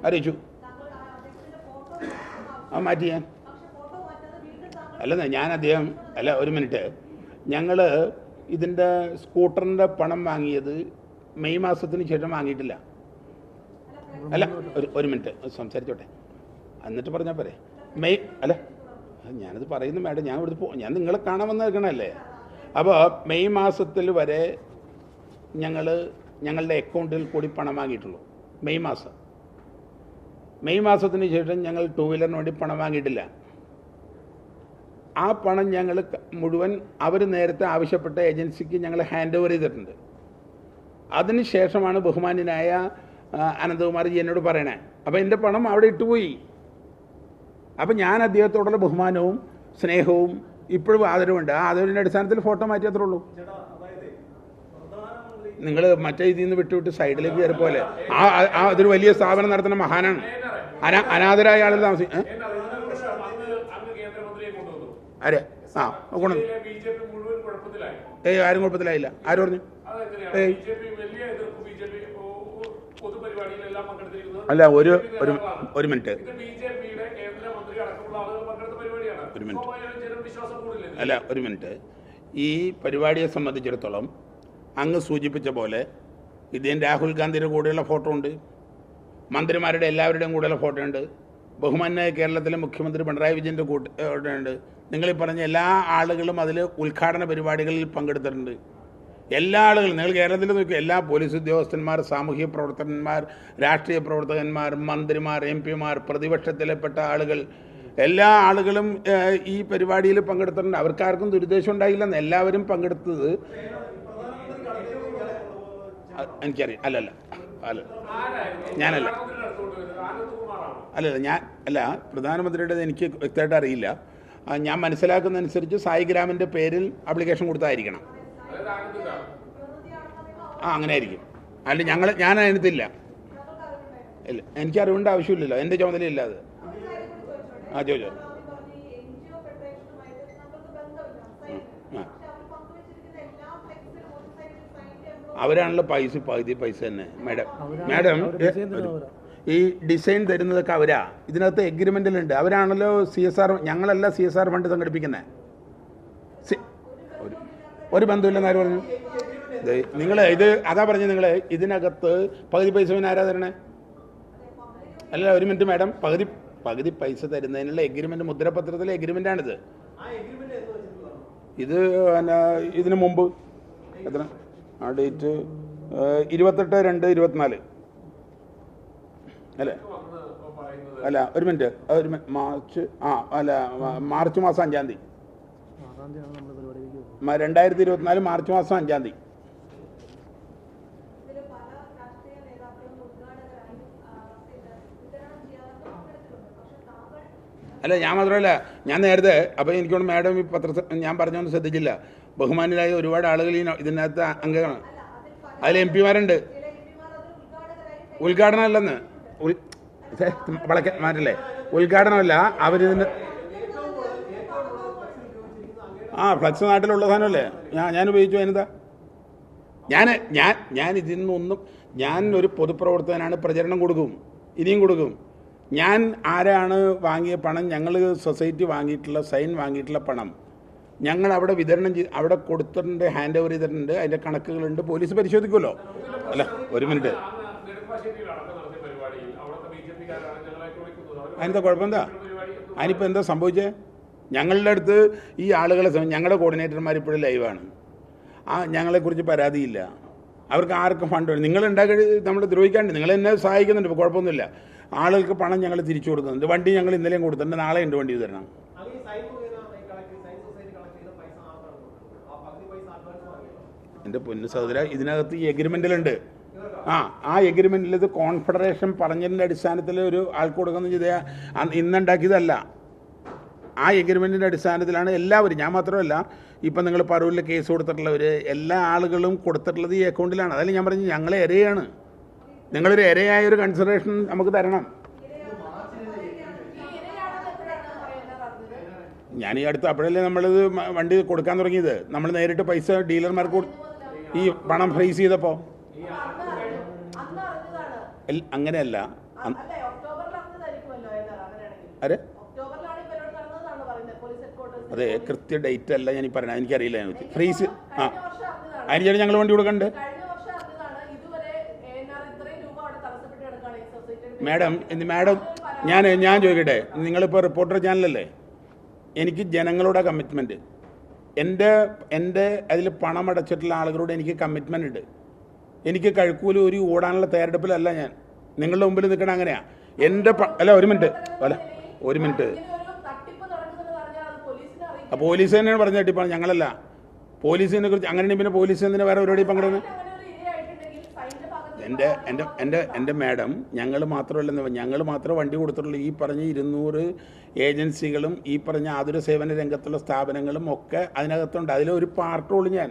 അറിയിച്ചു. ആ മാറ്റി ഞാൻ അല്ലെന്നേ ഞാൻ അദ്ദേഹം അല്ല ഒരു മിനിറ്റ്. ഞങ്ങൾ ഇതിൻ്റെ സ്കൂട്ടറിൻ്റെ പണം വാങ്ങിയത് മെയ് മാസത്തിന് ശേഷം വാങ്ങിയിട്ടില്ല. അല്ല ഒരു മിനിറ്റ് സംസാരിച്ചോട്ടെ എന്നിട്ട് പറഞ്ഞാൽ പോരെ. മെയ് അല്ല ഞാനത് പറയുന്നു മാഡം, ഞാൻ ഇവിടുത്തെ ഞാൻ നിങ്ങളെ കാണാൻ വന്ന് നിൽക്കണല്ലേ. അപ്പോൾ മെയ് മാസത്തിൽ വരെ ഞങ്ങളുടെ അക്കൗണ്ടിൽ കൂടി പണം വാങ്ങിയിട്ടുള്ളൂ. മെയ് മാസത്തിന് ശേഷം ഞങ്ങൾ 2 വീലറിന് വേണ്ടി പണം വാങ്ങിയിട്ടില്ല. ആ പണം ഞങ്ങൾ മുഴുവൻ അവർ നേരത്തെ ആവശ്യപ്പെട്ട ഏജൻസിക്ക് ഞങ്ങൾ ഹാൻഡ് ഓവർ ചെയ്തിട്ടുണ്ട്. അതിന് ശേഷമാണ് ബഹുമാന്യനായ അനന്തകുമാർ ജി എന്നോട് പറയണേ. അപ്പോൾ എൻ്റെ പണം അവിടെ ഇട്ടുപോയി. അപ്പം ഞാൻ അദ്ദേഹത്തോടുള്ള ബഹുമാനവും സ്നേഹവും ഇപ്പോഴും ആദരവുണ്ട്. ആ ആദരവിൻ്റെ അടിസ്ഥാനത്തിൽ ഫോട്ടോ മാറ്റിയത്രേ ഉള്ളൂ. നിങ്ങൾ മറ്റേ ഇതിൽ നിന്ന് വിട്ടുവിട്ട് സൈഡിലേക്ക് കയറിപ്പോലെ അതൊരു വലിയ സ്ഥാപനം നടത്തുന്ന മഹാനാണ്. അനാഥരായ ആളുകൾ താമസിക്കും. ആരെ ആ ഗുണം ആരും കുഴപ്പത്തിലായില്ല. ആര് പറഞ്ഞു? അല്ല ഒരു മിനിറ്റ് അല്ല ഒരു മിനിറ്റ്. ഈ പരിപാടിയെ സംബന്ധിച്ചിടത്തോളം അങ്ങ് സൂചിപ്പിച്ച പോലെ ഇദ്ദേഹം രാഹുൽ ഗാന്ധിയുടെ കൂടെയുള്ള ഫോട്ടോ ഉണ്ട്, മന്ത്രിമാരുടെ എല്ലാവരുടെയും കൂടെയുള്ള ഫോട്ടോ ഉണ്ട്, ബഹുമാന്യ കേരളത്തിലെ മുഖ്യമന്ത്രി പിണറായി വിജയൻ്റെ കൂടെ ഉണ്ട്. നിങ്ങളീ പറഞ്ഞ എല്ലാ ആളുകളും അതിൽ ഉദ്ഘാടന പരിപാടികളിൽ പങ്കെടുത്തിട്ടുണ്ട്. എല്ലാ ആളുകളും നിങ്ങൾ കേരളത്തിൽ നോക്കി എല്ലാ പോലീസ് ഉദ്യോഗസ്ഥന്മാർ, സാമൂഹ്യ പ്രവർത്തകന്മാർ, രാഷ്ട്രീയ പ്രവർത്തകന്മാർ, മന്ത്രിമാർ, MP-മാർ, പ്രതിപക്ഷത്തിലെപ്പെട്ട ആളുകൾ, എല്ലാ ആളുകളും ഈ പരിപാടിയിൽ പങ്കെടുത്തിട്ടുണ്ട്. അവർക്കാർക്കും ദുരുദ്ദേശം ഉണ്ടായില്ലെന്ന് എല്ലാവരും പങ്കെടുത്തത് എനിക്കറിയാം. അല്ലല്ല ഞാനല്ല പ്രധാനമന്ത്രിയുടേത് എനിക്ക് വ്യക്തമായിട്ട് അറിയില്ല. ഞാൻ മനസ്സിലാക്കുന്നതനുസരിച്ച് സായിഗ്രാമിൻ്റെ പേരിൽ ആപ്ലിക്കേഷൻ കൊടുത്തായിരിക്കണം. അങ്ങനെ ആയിരിക്കും. അല്ല ഞാൻ അതിനകത്തില്ല. ഇല്ല എനിക്ക് അറിവേണ്ട ആവശ്യമില്ലല്ലോ, എൻ്റെ ചുമതലയില്ല അത്. ചോദിച്ചോ. അവരാണല്ലോ പകുതി പൈസ തന്നെ. മാഡം ഈ ഡിസൈൻ തരുന്നതൊക്കെ അവരാ. ഇതിനകത്ത് എഗ്രിമെൻറ്റിലുണ്ട്. അവരാണല്ലോ CSR, ഞങ്ങളല്ല CSR ഫണ്ട് സംഘടിപ്പിക്കുന്നത്. ഒരു ബന്ധമില്ലെന്ന് ആര് പറഞ്ഞു? നിങ്ങൾ അതാ പറഞ്ഞു. നിങ്ങൾ ഇതിനകത്ത് പകുതി പൈസ പിന്നെ ആരാ തരണേ? അല്ല ഒരു മിനിറ്റ് മാഡം, പകുതി പൈസ തരുന്നതിനുള്ള എഗ്രിമെൻറ്റ്, മുദ്രപത്രത്തിലെ എഗ്രിമെൻ്റാണിത്. ഇതിന് മുമ്പ് എത്ര ആ ഡേറ്റ് 28/2/24 അല്ലേ? അല്ല ഒരു മിനിറ്റ് മാർച്ച് മാസം 5-ാം തീയതി 2024 മാർച്ച് മാസം 5-ാം തീയതി. അല്ല ഞാൻ മാത്രമല്ല, ഞാൻ നേരത്തെ അപ്പോൾ എനിക്കൊണ്ട് മാഡം ഈ ഞാൻ പറഞ്ഞൊന്നും ശ്രദ്ധിച്ചില്ല. ബഹുമാന്യരായ ഒരുപാട് ആളുകൾ ഇതിനകത്ത് അംഗങ്ങളാണ്. അതിൽ MP-മാരുണ്ട്. ഉദ്ഘാടനം അല്ലെന്ന് മാറ്റല്ലേ, ഉദ്ഘാടനമല്ല. അവരിതിന് ഫ്ലക്സ് നാട്ടിലുള്ള സാധനമല്ലേ ഞാൻ ഉപയോഗിച്ചു. അതിനെന്താ ഞാൻ ഇതിൽ നിന്നൊന്നും, ഞാൻ ഒരു പൊതുപ്രവർത്തകനാണ്, പ്രചരണം കൊടുക്കും, ഇനിയും കൊടുക്കും. ഞാൻ ആരാണ് വാങ്ങിയ പണം, ഞങ്ങൾ സൊസൈറ്റി വാങ്ങിയിട്ടുള്ള സൈൻ വാങ്ങിയിട്ടുള്ള പണം ഞങ്ങൾ അവിടെ വിതരണം ചെയ്ത് അവിടെ കൊടുത്തിട്ടുണ്ട്, ഹാൻഡ് ഓവർ ചെയ്തിട്ടുണ്ട്. അതിൻ്റെ കണക്കുകളുണ്ട്, പോലീസ് പരിശോധിക്കുമല്ലോ. അല്ല ഒരു മിനിറ്റ്, അതിനെന്താ കുഴപ്പമെന്താ? അതിനിപ്പോൾ എന്താ സംഭവിച്ചത്? ഞങ്ങളുടെ അടുത്ത് ഈ ആളുകളെ ഞങ്ങളുടെ കോർഡിനേറ്റർമാർ ഇപ്പോഴും ലൈവാണ്. ഞങ്ങളെക്കുറിച്ച് പരാതിയില്ല. അവർക്ക് ആർക്കും ഫണ്ട് വേണം. നിങ്ങളുണ്ടാക്കി നമ്മൾ ദ്രോഹിക്കാണ്ട് നിങ്ങൾ എന്നെ സഹായിക്കുന്നുണ്ട്, ഇപ്പോൾ കുഴപ്പമൊന്നുമില്ല. ആളുകൾക്ക് പണം ഞങ്ങൾ തിരിച്ചു കൊടുക്കുന്നുണ്ട്. വണ്ടി ഞങ്ങൾ ഇന്നലെയും കൊടുത്തിട്ടുണ്ട്, നാളെ ഉണ്ട് വണ്ടി തരണം. എൻ്റെ പൊന്നു സഹോദര, ഇതിനകത്ത് ഈ എഗ്രിമെൻറ്റിലുണ്ട്. ആ എഗ്രിമെൻറ്റിൽ ഇത് കോൺഫെഡറേഷൻ പറഞ്ഞതിൻ്റെ അടിസ്ഥാനത്തിൽ ഒരു ആൾക്ക് കൊടുക്കുന്ന ചെയ്ത ഇന്നുണ്ടാക്കിയതല്ല. ആ എഗ്രിമെൻറ്റിൻ്റെ അടിസ്ഥാനത്തിലാണ് എല്ലാവരും, ഞാൻ മാത്രമല്ല, ഇപ്പം നിങ്ങൾ പറവൂരിൽ കേസ് കൊടുത്തിട്ടുള്ളവർ എല്ലാ ആളുകളും കൊടുത്തിട്ടുള്ളത് ഈ അക്കൗണ്ടിലാണ്. അതല്ല ഞാൻ പറഞ്ഞു, ഞങ്ങളെ ഇരയാണ്. നിങ്ങളൊരു ഇരയായ ഒരു കൺസിഡറേഷൻ നമുക്ക് തരണം. ഞാൻ ഈ അടുത്ത് അപ്പോഴല്ലേ നമ്മളിത് വണ്ടി കൊടുക്കാൻ തുടങ്ങിയത്. നമ്മൾ നേരിട്ട് പൈസ ഡീലർമാർക്ക് ഈ പണം ഫ്രീസ് ചെയ്തപ്പോൾ അങ്ങനെയല്ല. അതെ അതെ കൃത്യ ഡേറ്റ് അല്ല ഞാൻ ഈ പറഞ്ഞത്, എനിക്കറിയില്ല. ഫ്രീസ് ആ അതിന് ഞങ്ങൾ വണ്ടി കൊടുക്കണ്ട്. മാഡം ഞാൻ ചോദിക്കട്ടെ, നിങ്ങളിപ്പോൾ റിപ്പോർട്ടർ ചാനലല്ലേ? എനിക്ക് ജനങ്ങളുടെ കമ്മിറ്റ്മെൻറ്റ്, എൻ്റെ അതിൽ പണം അടച്ചിട്ടുള്ള ആളുകളോട് എനിക്ക് കമ്മിറ്റ്മെൻ്റ് ഉണ്ട്. എനിക്ക് കഴുക്കൂല് ഒരു ഓടാനുള്ള തയ്യാറെടുപ്പിലല്ല ഞാൻ. നിങ്ങളുടെ മുമ്പിൽ നിൽക്കണം അങ്ങനെയാണ്. എൻ്റെ അല്ല ഒരു മിനിറ്റ് പോലീസ് തന്നെയാണ് പറഞ്ഞ തട്ടിപ്പാണ്, ഞങ്ങളല്ല. പോലീസിനെ കുറിച്ച് അങ്ങനെയാണെങ്കിൽ പിന്നെ പോലീസ് എന്തിനാ വേറെ പരിപാടി പങ്കെടുക്കുന്നത്? എൻ്റെ മാഡം, ഞങ്ങൾ മാത്രമേ വണ്ടി കൊടുത്തിട്ടുള്ളൂ. ഈ പറഞ്ഞ 200 ഏജൻസികളും ഈ പറഞ്ഞ ആതുര സേവന രംഗത്തുള്ള സ്ഥാപനങ്ങളും ഒക്കെ അതിനകത്തുണ്ട്. അതിലൊരു പാർട്ടുള്ളൂ ഞാൻ.